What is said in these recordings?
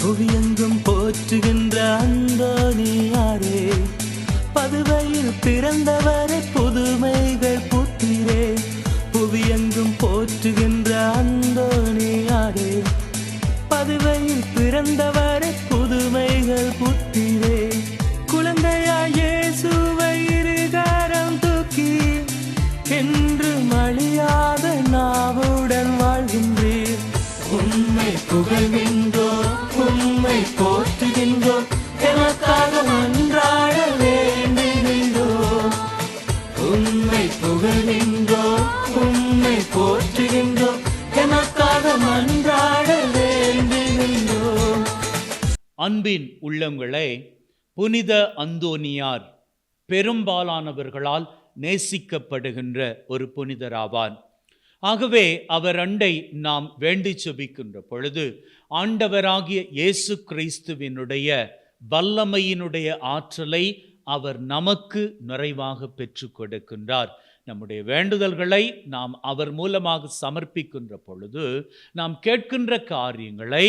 புவியெங்கும் போற்றுகின்ற அந்தோணியாரே, பதுவையில் பிறந்தவரை புதுமைகள் புத்திரே. புவியெங்கும் போற்றுகின்ற அந்தோணியாரே, பதுவையில் பிறந்தவரை புதுமைகள் புத்திரே. குழந்தையாய் இயேசுவை இருகரம் தூக்கி என்று மழியாத நாவுடன் வாழ்கின்றீர். உம்மை புகழ்கின்றோம், உம்மை போற்றுகின்றோம், எமக்காக மன்றாட வேண்டுகின்றோம். உம்மை புகழ்கின்றோம், உம்மை போற்றுகின்றோம், எமக்காக மன்றாட வேண்டுகின்றோம். அன்பின் உள்ளங்களே, புனித அந்தோனியார் பெரும்பாலானவர்களால் நேசிக்கப்படுகின்ற ஒரு புனிதராவார். ஆகவே அவர் அண்டை நாம் வேண்டி செபிக்கின்ற பொழுது ஆண்டவராகிய இயேசு கிறிஸ்துவினுடைய வல்லமையினுடைய ஆற்றலை அவர் நமக்கு நிறைவாக பெற்று கொடுக்கின்றார். நம்முடைய வேண்டுதல்களை நாம் அவர் மூலமாக சமர்ப்பிக்கின்ற பொழுது நாம் கேட்கின்ற காரியங்களை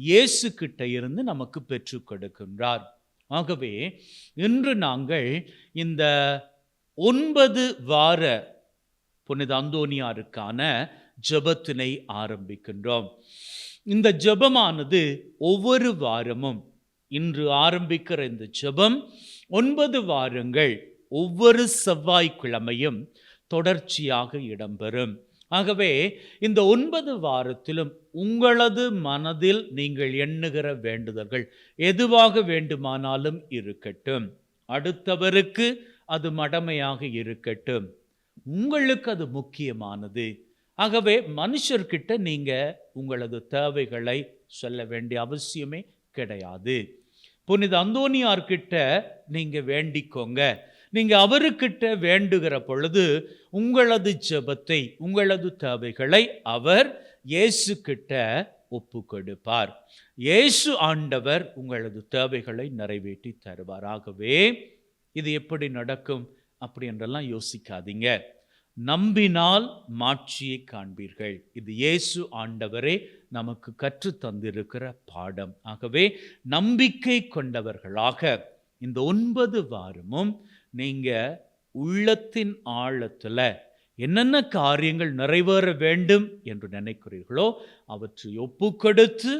இயேசு கிட்ட இருந்து நமக்கு பெற்று கொடுக்கின்றார். ஆகவே இன்று நாங்கள் இந்த 9 வார புனித அந்தோனியாருக்கான ஜெபத்தினை ஆரம்பிக்கின்றோம். இந்த ஜெபமானது ஒவ்வொரு வாரமும், இன்று ஆரம்பிக்கிற இந்த ஜெபம் 9 வாரங்கள் ஒவ்வொரு செவ்வாய்க்கிழமையும் தொடர்ச்சியாக இடம்பெறும். ஆகவே இந்த 9 வாரத்திலும் உங்களது மனதில் நீங்கள் எண்ணுகிற வேண்டுதல்கள் எதுவாக வேண்டுமானாலும் இருக்கட்டும், அடுத்தவருக்கு அது மடமையாக இருக்கட்டும், உங்களுக்கு அது முக்கியமானது. ஆகவே மனுஷர்கிட்ட நீங்க உங்களது தேவைகளை சொல்ல வேண்டிய அவசியமே கிடையாது. புனித அந்தோனியார்கிட்ட நீங்க வேண்டிக்கோங்க. நீங்க அவருக்கிட்ட வேண்டுகிற பொழுது உங்களது ஜெபத்தை, உங்களது தேவைகளை அவர் இயேசு கிட்ட ஒப்பு கொடுப்பார். இயேசு ஆண்டவர் உங்களது தேவைகளை நிறைவேற்றி தருவார். ஆகவே இது எப்படி நடக்கும் அப்படி என்றெல்லாம் யோசிக்காதீங்க. நம்பினால் மாட்சியை காண்பீர்கள். இது இயேசு ஆண்டவரே நமக்கு கற்று தந்திருக்கிற பாடம். ஆகவே நம்பிக்கை கொண்டவர்களாக இந்த 9 வாரமும் நீங்க உள்ளத்தின் ஆழத்துல என்னென்ன காரியங்கள் நிறைவேற வேண்டும் என்று நினைக்கிறீர்களோ அவற்றை ஒப்பு கொடுத்து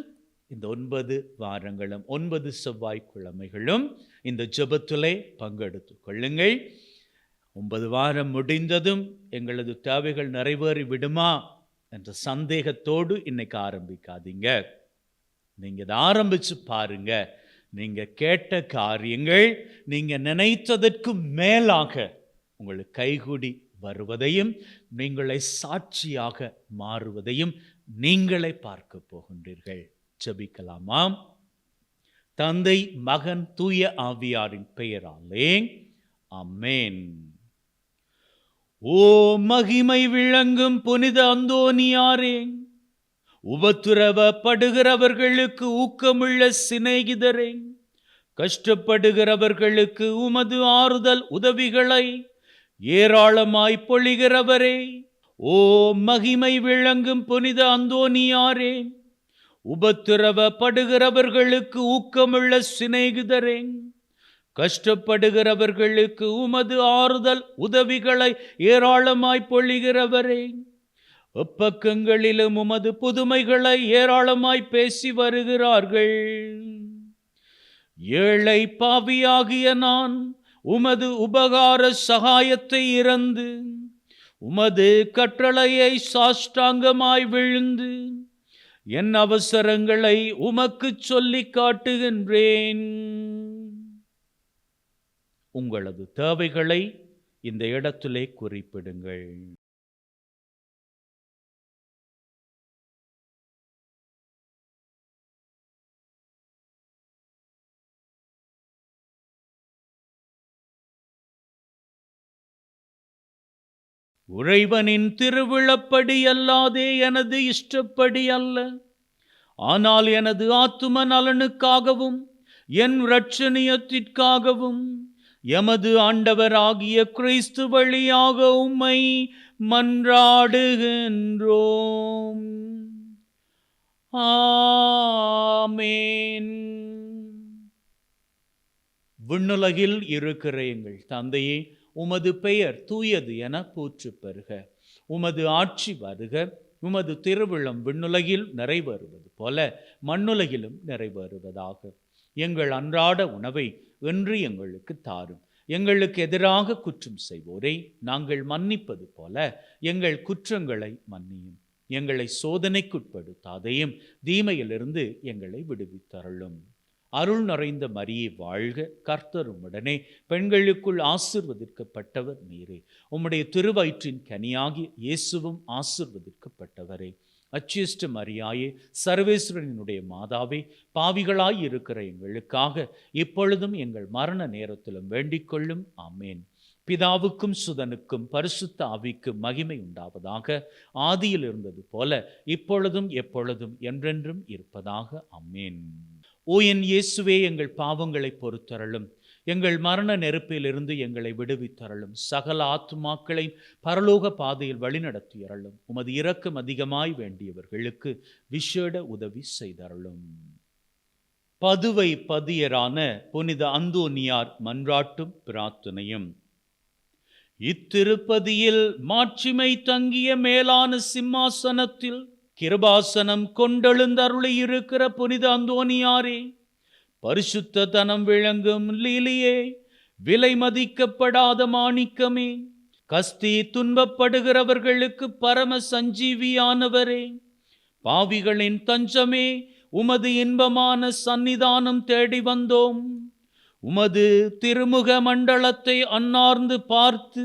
இந்த 9 வாரங்களும் 9 செவ்வாய்க்கிழமைகளும் இந்த ஜெபத்திலே பங்கெடுத்து கொள்ளுங்கள். 9 வாரம் முடிந்ததும் எங்களது தேவைகள் நிறைவேறி விடுமா என்ற சந்தேகத்தோடு இன்னைக்கு ஆரம்பிக்காதீங்க. நீங்க இதை ஆரம்பிச்சு பாருங்க. நீங்க கேட்ட காரியங்கள் நீங்க நினைத்ததற்கு மேலாக உங்களுக்கு கைகூடி வருவதையும் நீங்களே சாட்சியாக மாறுவதையும் நீங்களே பார்க்க போகின்றீர்கள். ஜெபிக்கலாமா? தந்தை, மகன், தூய ஆவியாரின் பெயராலே ஆமென். ஓ மகிமை விளங்கும் புனித அந்தோனியாரே, உபத்திரவப்படுகிறவர்களுக்கு ஊக்கமுள்ள சிநேகிதரே, கஷ்டப்படுகிறவர்களுக்கு உமது ஆறுதல் உதவிகளை ஏராளமாய் பொழிகிறவரே, ஓ மகிமை விளங்கும் புனித அந்தோனியாரே, உபத்திரவப்படுகிறவர்களுக்கு ஊக்கமுள்ள சிநேகிதரே, கஷ்டப்படுகிறவர்களுக்கு உமது ஆறுதல் உதவிகளை ஏராளமாய் பொழிகிறவரே, எப்பக்கங்களிலும் உமது புதுமைகளை ஏராளமாய் பேசி வருகிறார்கள். ஏழை பாவியாகிய நான் உமது உபகார சகாயத்தை இறந்து உமது கட்டளையை சாஷ்டாங்கமாய் விழுந்து என் அவசரங்களை உமக்கு சொல்லி காட்டுகின்றேன். உங்களது தேவைகளை இந்த இடத்திலே குறிப்பிடுங்கள். இறைவனின் திருவிழப்படி அல்லாதே எனது இஷ்டப்படி அல்ல, ஆனால் எனது ஆத்தும நலனுக்காகவும் என் இரட்சணியத்திற்காகவும் எமது ஆண்டவராகிய கிறிஸ்து வழியாக உம்மை மன்றாடுகின்றோம். ஆமென். விண்ணுலகில் இருக்கிற எங்கள் தந்தையே, உமது பெயர் தூயது என போற்றப் பெறுக. உமது ஆட்சி வருக. உமது திருவிழம் விண்ணுலகில் நிறைவேறுவது போல மண்ணுலகிலும் நிறைவேறுவதாக. எங்கள் அன்றாட உணவை இன்று எங்களுக்கு தாரும். எங்களுக்கு எதிராக குற்றம் செய்வோரை நாங்கள் மன்னிப்பது போல எங்கள் குற்றங்களை மன்னியும். எங்களை சோதனைக்குட்படுத்தாதையும் தீமையிலிருந்து எங்களை விடுவித்தருளும். அருள் நிறைந்த மரியே வாழ்க, கர்த்தர் உம்முடனே, பெண்களுக்குள் ஆசீர்வதிக்கப்பட்டவர் நீரே. உம்முடைய திருவயிற்றின் கனியாகி இயேசுவும் ஆசீர்வதிக்கப்பட்டவரே. அச்சிஷ்ட மரியாயே, சர்வேஸ்வரனுடைய மாதாவே, பாவிகளாய் இருக்கிற எங்களுக்காக இப்பொழுதும் எங்கள் மரண நேரத்திலும் வேண்டிக் கொள்ளும். ஆமேன். பிதாவுக்கும் சுதனுக்கும் பரிசுத்த ஆவிக்கும் மகிமை உண்டாவதாக. ஆதியில் இருந்தது போல இப்பொழுதும் எப்பொழுதும் என்றென்றும் இருப்பதாக. ஆமேன். ஓ என் இயேசுவே, எங்கள் பாவங்களை பொறுத்தருளும். எங்கள் மரண நெருப்பிலிருந்து எங்களை விடுவித்தருளும். சகல ஆத்துமாக்களை பரலோக பாதையில் வழிநடத்தியருளும். உமது இரக்கம் அதிகமாய் வேண்டியவர்களுக்கு விசேட உதவி செய்தருளும். பதுவை பதியரான புனித அந்தோனியார் மன்றாட்டும் பிரார்த்தனையும். இத்திருப்பதியில் மாட்சிமை தங்கிய மேலான சிம்மாசனத்தில் கிருபாசனம் கொண்டெழுந்தருளி இருக்கிற புனித அந்தோனியாரே, பரிசுத்த தனம் விளங்கும் லீலியே, விலை மதிக்கப்படாத மாணிக்கமே, கஸ்தி துன்பப்படுகிறவர்களுக்கு பரம சஞ்சீவியானவரே, பாவிகளின் தஞ்சமே, உமது இன்பமான சந்நிதானம் தேடி வந்தோம். உமது திருமுக மண்டலத்தை அன்னார்ந்து பார்த்து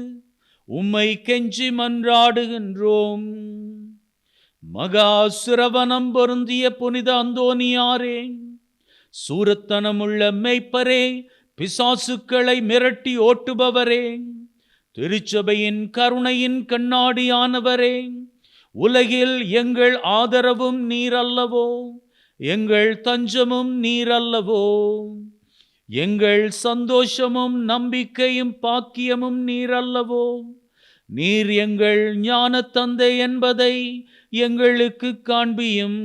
உம்மை கெஞ்சி மன்றாடுகின்றோம். மகா சிரவணம் பொருந்திய புனித அந்தோனியாரே, சூரத்தனமுள்ள மெய்ப்பரே, பிசாசுக்களை மிரட்டி ஓட்டுபவரே, திருச்சபையின் கருணையின் கண்ணாடியானவரே, உலகில் எங்கள் ஆதரவும் நீரல்லவோ, எங்கள் தஞ்சமும் நீரல்லவோ, எங்கள் சந்தோஷமும் நம்பிக்கையும் பாக்கியமும் நீரல்லவோ. நீர் எங்கள் ஞான தந்தை என்பதை எங்களுக்கு காண்பியும்.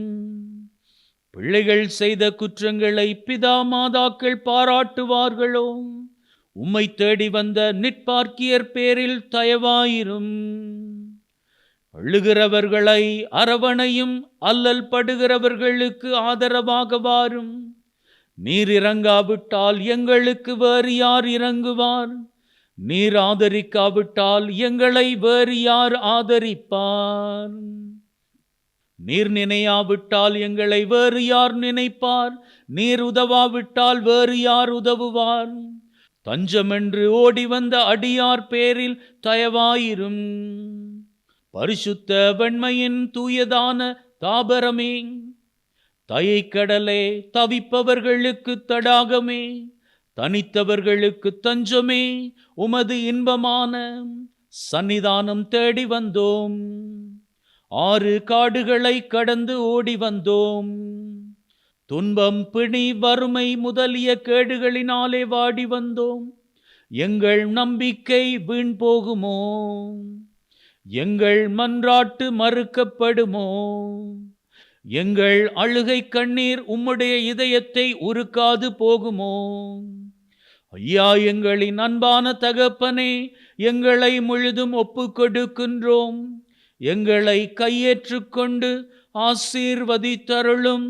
பிள்ளைகள் செய்த குற்றங்களை பிதா மாதாக்கள் பாராட்டுவார்களோ? உம்மை தேடி வந்த நிற்பார்க்கியர் பேரில் தயவாயிரும். அழுகிறவர்களை அரவணையும், அல்லல் படுகிறவர்களுக்கு ஆதரவாக வாரும். நீர் இறங்காவிட்டால் எங்களுக்கு வேறு யார் இறங்குவார்? நீர் ஆதரிக்காவிட்டால் எங்களை வேறு யார் ஆதரிப்பார்? நீர் நினையாவிட்டால் எங்களை வேறு யார் நினைப்பார்? நீர் உதவாவிட்டால் வேறு யார் உதவுவார்? தஞ்சமென்று ஓடி வந்த அடியார் பேரில் தயவாயிரும். பரிசுத்த வெண்மையின் தூயதான தாபரமே, தயைக்கடலே, தவிப்பவர்களுக்கு தடாகமே, தனித்தவர்களுக்கு தஞ்சமே, உமது இன்பமான சந்நிதானம் தேடி வந்தோம். 6 காடுகளை கடந்து ஓடி வந்தோம். துன்பம், பிணி, வறுமை முதலிய கேடுகளினாலே வாடி வந்தோம். எங்கள் நம்பிக்கை வீண் போகுமோ? எங்கள் மன்றாட்டு மறுக்கப்படுமோ? எங்கள் அழுகை கண்ணீர் உம்முடைய இதயத்தை உருக்காது போகுமோ? ஐயா, எங்களின் அன்பான தகப்பனே, எங்களை முழுதும் ஒப்புக்கொடுக்கின்றோம். எங்களை கையேற்றுக்கொண்டு ஆசீர்வதித்தருளும்.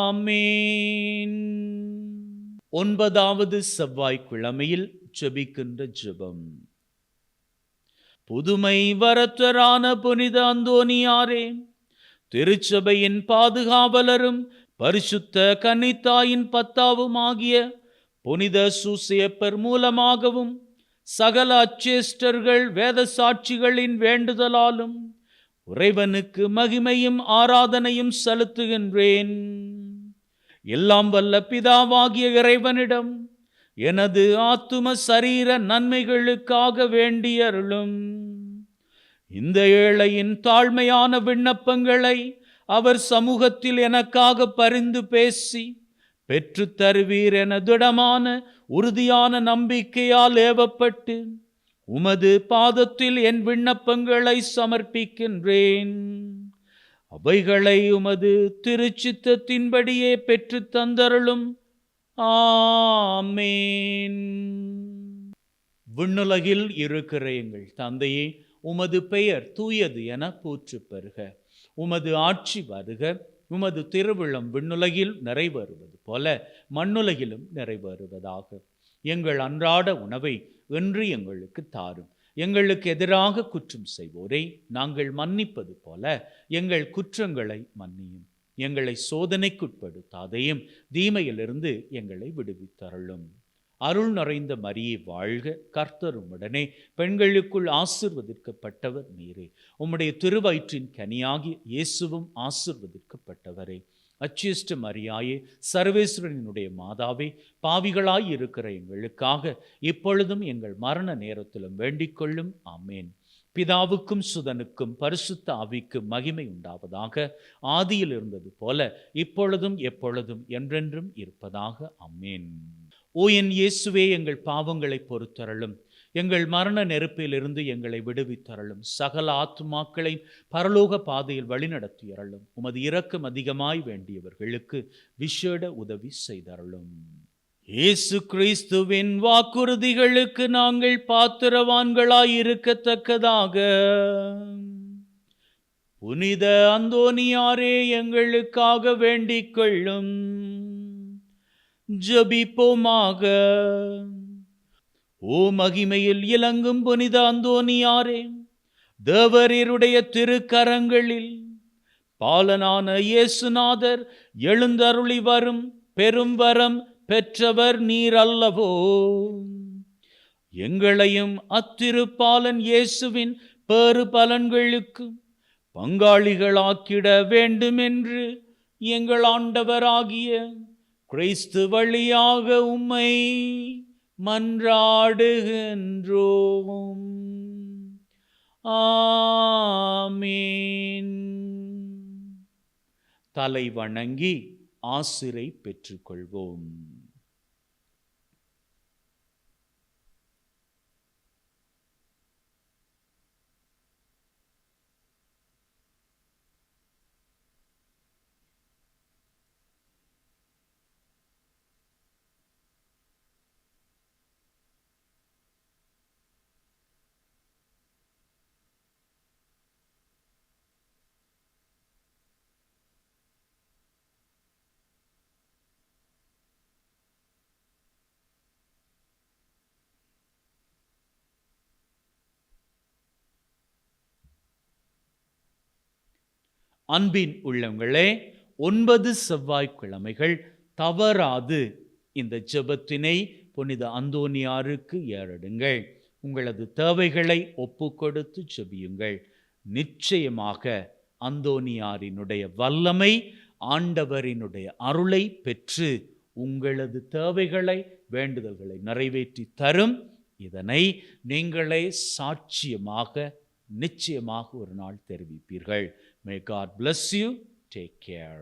ஆமேன். 9வது செவ்வாய்க்கிழமையில் ஜெபிக்கின்ற ஜெபம். புதுமை வரத்தரான புனித அந்தோனியாரே, திருச்சபையின் பாதுகாவலரும் பரிசுத்த கன்னித்தாயின் பத்தாவுமாகிய புனித சூசேப்பர் மூலமாகவும் சகல அச்சேஷ்டர்கள் வேத சாட்சிகளின் வேண்டுதலாலும் இறைவனுக்கு மகிமையும் ஆராதனையும் செலுத்துகின்றேன். எல்லாம் வல்ல பிதாவாகிய இறைவனிடம் எனது ஆத்தும சரீர நன்மைகளுக்காக வேண்டியருளும். இந்த ஏழையின் தாழ்மையான விண்ணப்பங்களை அவர் சமூகத்தில் எனக்காக பரிந்து பேசி பெற்று தருவீர் என திடமான உறுதியான நம்பிக்கையால் ஏவப்பட்டு உமது பாதத்தில் என் விண்ணப்பங்களை சமர்ப்பிக்கின்றேன். அவைகளை உமது திருச்சித்தத்தின்படியே பெற்றுத் தந்தருளும். ஆமேன். விண்ணுலகில் இருக்கிற எங்கள் தந்தையே, உமது பெயர் தூயது என போற்றப் பெறுக. உமது ஆட்சி வருக. உமது திருவிழம் விண்ணுலகில் நிறைவேறுவது போல மண்ணுலகிலும் நிறைவேறுவதாக. எங்கள் அன்றாட உணவை இன்று எங்களுக்கு தாரும். எங்களுக்கு எதிராக குற்றம் செய்வோரை நாங்கள் மன்னிப்பது போல எங்கள் குற்றங்களை மன்னியும். எங்களை சோதனைக்குட்படுத்தாதையும் தீமையிலிருந்து எங்களை விடுவித்தருளும். அருள் நிறைந்த மரியே வாழ்க, கர்த்தர் உம்முடனே, பெண்களுக்குள் ஆசீர்வதிக்கப்பட்டவர் நீரே. உம்முடைய திருவயிற்றின் கனியாகி இயேசுவும் ஆசீர்வதிக்கப்பட்டவரே. அச்சிஷ்ட மரியாயே, சர்வேஸ்வரனுடைய மாதாவே, பாவிகளாய் இருக்கிற எங்களுக்காக இப்பொழுதும் எங்கள் மரண நேரத்திலும் வேண்டிக் கொள்ளும். ஆமேன். பிதாவுக்கும் சுதனுக்கும் பரிசுத்த ஆவிக்கும் மகிமை உண்டாவதாக. ஆதியில் இருந்தது போல இப்பொழுதும் எப்பொழுதும் என்றென்றும் இருப்பதாக. ஆமேன். ஓ என் இயேசுவே, எங்கள் பாவங்களை பொறுத்தருளும். எங்கள் மரண நெருப்பிலிருந்து எங்களை விடுவித்தருளும். சகல ஆத்துமாக்களை பரலோக பாதையில் வழிநடத்தியருளும். உமது இரக்கம் அதிகமாய் வேண்டியவர்களுக்கு விசேட உதவி செய்தருளும். இயேசு கிறிஸ்துவின் வாக்குறுதிகளுக்கு நாங்கள் பாத்திரவான்களாய் இருக்கத்தக்கதாக புனித அந்தோனியாரே எங்களுக்காக வேண்டிக் கொள்ளும். ஜெபிப்போமாக. ஓ மகிமையில் இலங்கும் புனித அந்தோனியாரே, தேவரீருடைய திருக்கரங்களில் பாலனான இயேசுநாதர் எழுந்தருளி வரும் பெரும் வரம் பெற்றவர் நீர் அல்லவோ? எங்களையும் அத்திருப்பாலன் இயேசுவின் பேறு பலன்களுக்கு பங்காளிகளாக்கிட வேண்டும் என்று எங்கள் ஆண்டவராகிய கிறிஸ்து வழியாக உம்மை மன்றாடுகின்றோம். ஆமீன். தலை வணங்கி ஆசிரை பெற்றுக்கொள்வோம். அன்பின் உள்ளங்களே, 9 செவ்வாய்க்கிழமைகள் தவறாது இந்த ஜெபத்தினை புனித அந்தோனியாருக்கு ஏறெடுங்கள். உங்களது தேவைகளை ஒப்புக்கொடுத்து ஜெபியுங்கள். நிச்சயமாக அந்தோனியாரினுடைய வல்லமை, ஆண்டவரினுடைய அருளை பெற்று உங்களது தேவைகளை, வேண்டுதல்களை நிறைவேற்றி தரும். இதனை நீங்களே சாட்சியமாக நிச்சயமாக ஒரு நாள் தெரிவிப்பீர்கள். May God bless you. Take care.